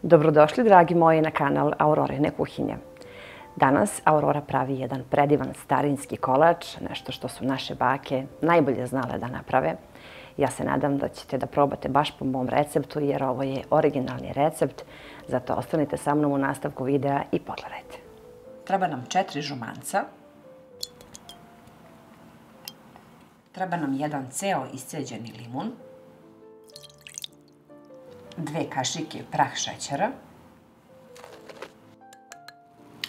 Dobrodošli, dragi moji, na kanal Aurorine kuhinje. Danas Aurora pravi jedan predivan starinski kolač, nešto što su naše bake najbolje znale da naprave. Ja se nadam da ćete da probate baš po mom receptu, jer ovo je originalni recept, zato ostanite sa mnom u nastavku videa i pogledajte. Treba nam 4 žumanca. Treba nam jedan ceo isceđeni limun. 2 kašike prah šećera.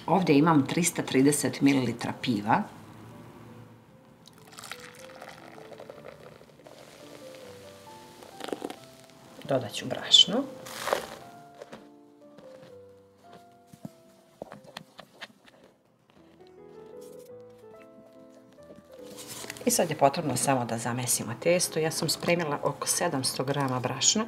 Ovdje imam 330 ml piva. Dodat ću brašno. I sad je potrebno samo da zamesimo testo. Ja sam spremila oko 700 grama brašna.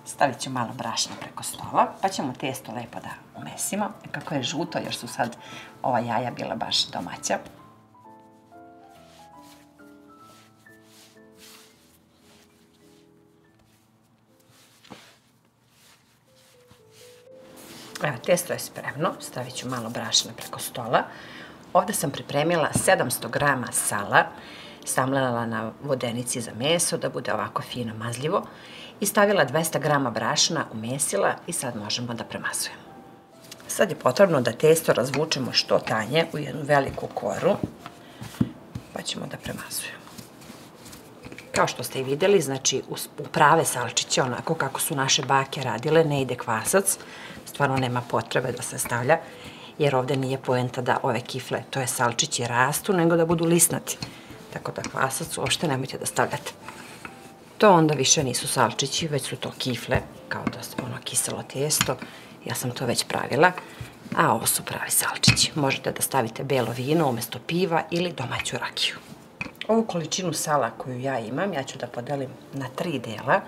Stavit ću malo brašna preko stola, pa ćemo testo lepo da umesimo. Kako je žuto, jer su sad ova jaja bila baš domaća. Evo, testo je spremno, stavit ću malo brašna preko stola. Ovdje sam pripremila 700 grama sala, samlala na vodenici za meso, da bude ovako fino mazljivo. I stavila 200 grama brašna, umesila i sad možemo da premazujemo. Sad je potrebno da testo razvučemo što tanje u jednu veliku koru, pa ćemo da premazujemo. Kao što ste i vidjeli, znači u prave salčiće, onako kako su naše bake radile, ne ide kvasac, stvarno nema potrebe da se stavlja, jer ovdje nije poenta da ove kifle, to je salčići, rastu, nego da budu lisnati. Tako da kvasac uopšte nemojte da stavljate. To onda više nisu salčići, već su to kifle, kao da je ono kiselo testo. Ja sam to već pravila, a ovo su pravi salčići. Možete da stavite belo vino umjesto piva ili domaću rakiju. Ovu količinu sala koju ja imam, ja ću da podelim na 3 dela,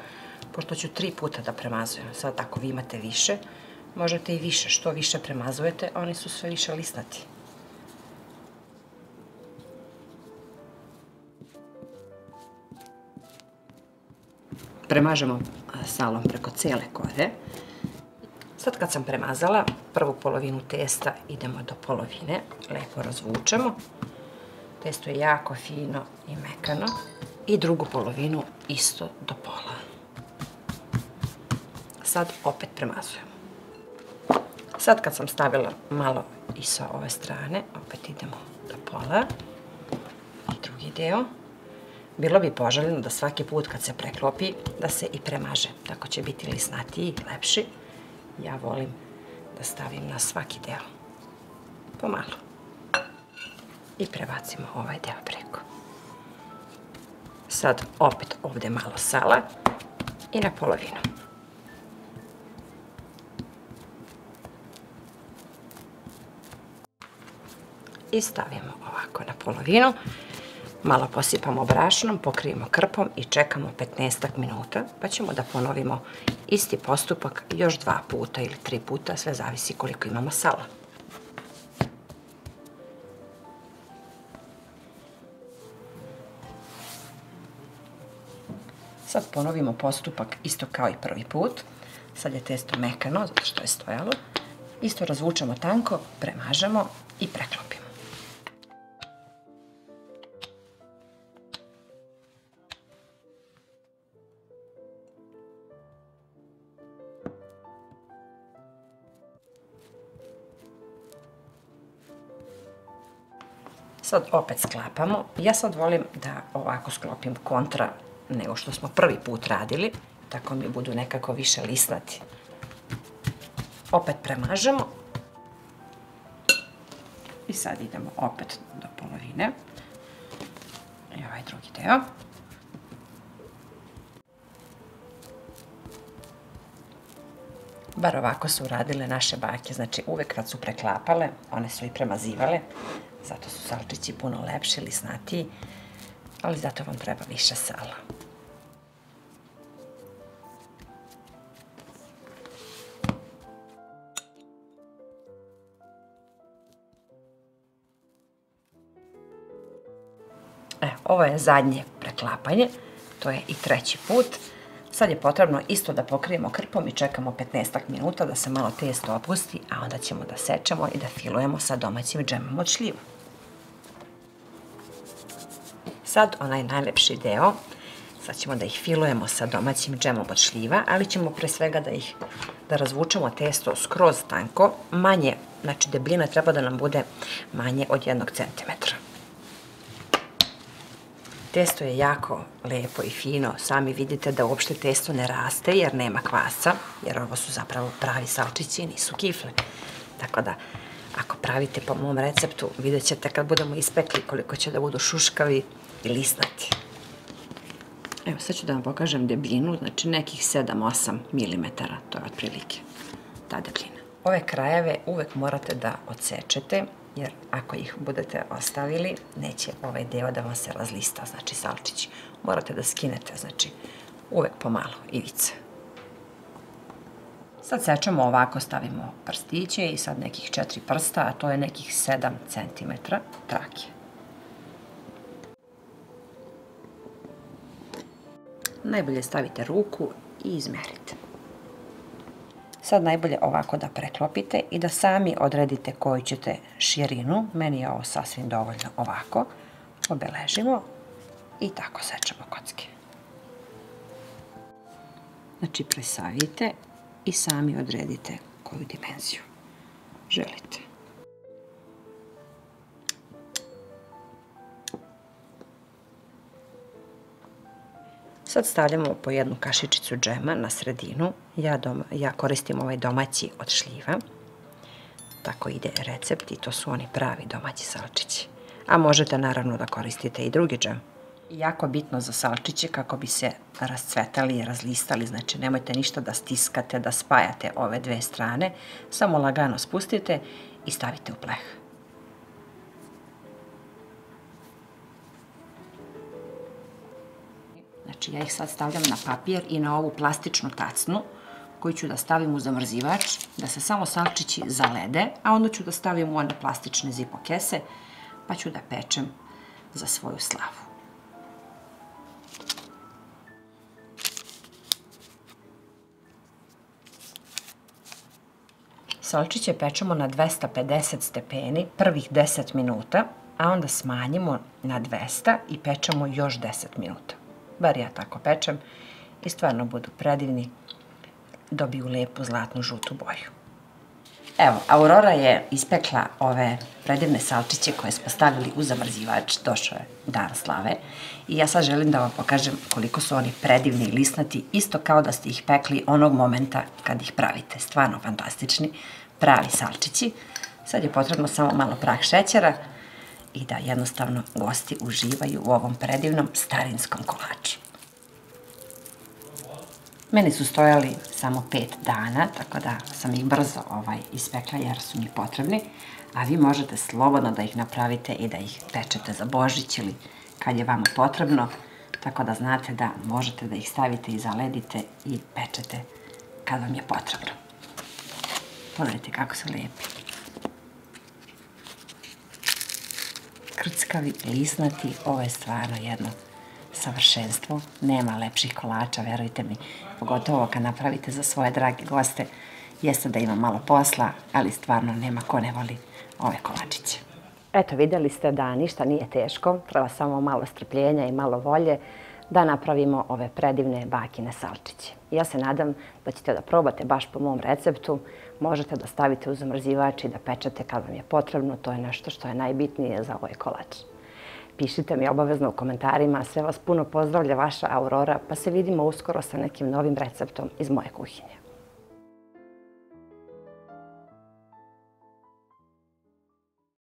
pošto ću 3 puta da premazujem. Sad ako vi imate više, možete i više. Što više premazujete, oni su sve više lisnati. Premažemo salom preko cijele kore. Sad kad sam premazala prvu polovinu testa, idemo do polovine, lepo razvučemo. Testo je jako fino i mekano. I drugu polovinu isto do pola. Sad opet premazujemo. Sad kad sam stavila malo i sa ove strane, opet idemo do pola. I drugi deo. Bilo bi poželjno da svaki put kad se preklopi, da se i premaže. Tako će biti lisnatiji i lepši. Ja volim da stavim na svaki deo pomalo. I prebacimo ovaj deo preko. Sad opet ovdje malo sala i na polovinu. I stavimo ovako na polovinu. Malo posipamo brašnom, pokrijemo krpom i čekamo 15 minuta, pa ćemo da ponovimo isti postupak još 2 puta ili 3 puta, sve zavisi koliko imamo sala. Sad ponovimo postupak isto kao i prvi put. Sad je testo mekano, zato što je stojalo. Isto razvučemo tanko, premažemo i preklopimo. Sad opet sklapamo. Ja sad volim da ovako sklopim kontra nego što smo prvi put radili. Tako mi budu nekako više lisnati. Opet premažemo. I sad idemo opet do polovine. I ovaj drugi deo. Bar ovako su radile naše bake. Znači uvek kad su preklapale, one su i premazivale. Zato su salčići puno lepši, lisnatiji, ali zato vam treba više sala. Ovo je zadnje preklapanje, to je i treći put. Sad je potrebno isto da pokrijemo krpom i čekamo 15 minuta da se malo testo opusti, a onda ćemo da sečemo i da filujemo sa domaćim džemom od šljiva. Sad onaj najlepši deo, sad ćemo da ih filujemo sa domaćim džemom od šljiva, ali ćemo pre svega da razvučemo testo skroz tanko, manje, znači debljina treba da nam bude manje od 1 cm. Testo je jako lepo i fino, sami vidite da uopšte testo ne raste jer nema kvasa, jer ovo su zapravo pravi salčići, nisu kifle. Tako da, ako pravite po mom receptu, vidjet ćete kad budemo ispekli koliko će da budu šuškavi i lisnati. Evo, sad ću da vam pokažem debljinu, znači nekih 7-8 mm, to je otprilike ta debljina. Ove krajeve uvek morate da odsečete, jer ako ih budete ostavili, neće ovaj deo da vam se razlista, znači salčići. Morate da skinete, znači uvek pomalo ivice. Sad sečemo ovako, stavimo prstiće i sad nekih 4 prsta, a to je nekih 7 cm trake. Najbolje stavite ruku i izmerite. Sad najbolje ovako da preklopite i da sami odredite koju ćete širinu. Meni je ovo sasvim dovoljno ovako. Obeležimo i tako sečemo kocke. Znači presavite i sami odredite koju dimenziju želite. Sad stavljamo po jednu kašičicu džema na sredinu. Ja koristim ovaj domaći od šljiva. Tako ide recept i to su oni pravi domaći salčići. A možete naravno da koristite i drugi džem. Jako bitno za salčiće kako bi se rascvetali i razlistali. Znači nemojte ništa da stiskate, da spajate ove dve strane. Samo lagano spustite i stavite u pleh. Znači ja ih sad stavljam na papir i na ovu plastičnu tacnu koju ću da stavim u zamrzivač, da se samo salčići zalede, a onda ću da stavim u one plastične zipo kese, pa ću da pečem za svoju slavu. Salčiće pečemo na 250 stepeni prvih 10 minuta, a onda smanjimo na 200 i pečemo još 10 minuta. Bar ja tako pečem i stvarno budu predivni, dobiju lepu zlatnu žutu boju. Evo, Aurora je ispekla ove predivne salčiće koje smo stavili u zamrzivač, došao je dan slave i ja sad želim da vam pokažem koliko su oni predivni i lisnati, isto kao da ste ih pekli onog momenta kad ih pravite. Stvarno fantastični, pravi salčići. Sad je potrebno samo malo prah šećera i da jednostavno gosti uživaju u ovom predivnom starinskom kolaču. Meni su stojali samo 5 dana, tako da sam ih brzo ispekla jer su mi potrebni, a vi možete slobodno da ih napravite i da ih pečete za Božić ili kad je vama potrebno, tako da znate da možete da ih stavite i zaledite i pečete kad vam je potrebno. Pogledajte kako su lepi. Krckavi, lisnati, ovo je stvarno jedno savršenstvo. Nema lepših kolača, verujte mi, pogotovo kad napravite za svoje drage goste. Jeste da ima malo posla, ali stvarno nema ko ne voli ove kolačiće. Eto, vidjeli ste da ništa nije teško, treba samo malo strpljenja i malo volje da napravimo ove predivne bakine salčiće. Ja se nadam da ćete da probate baš po mom receptu. Možete da stavite u zamrzivač i da pečete kad vam je potrebno. To je nešto što je najbitnije za ovaj kolač. Pišite mi obavezno u komentarima. Sve vas puno pozdravlja vaša Aurora, pa se vidimo uskoro sa nekim novim receptom iz moje kuhinje.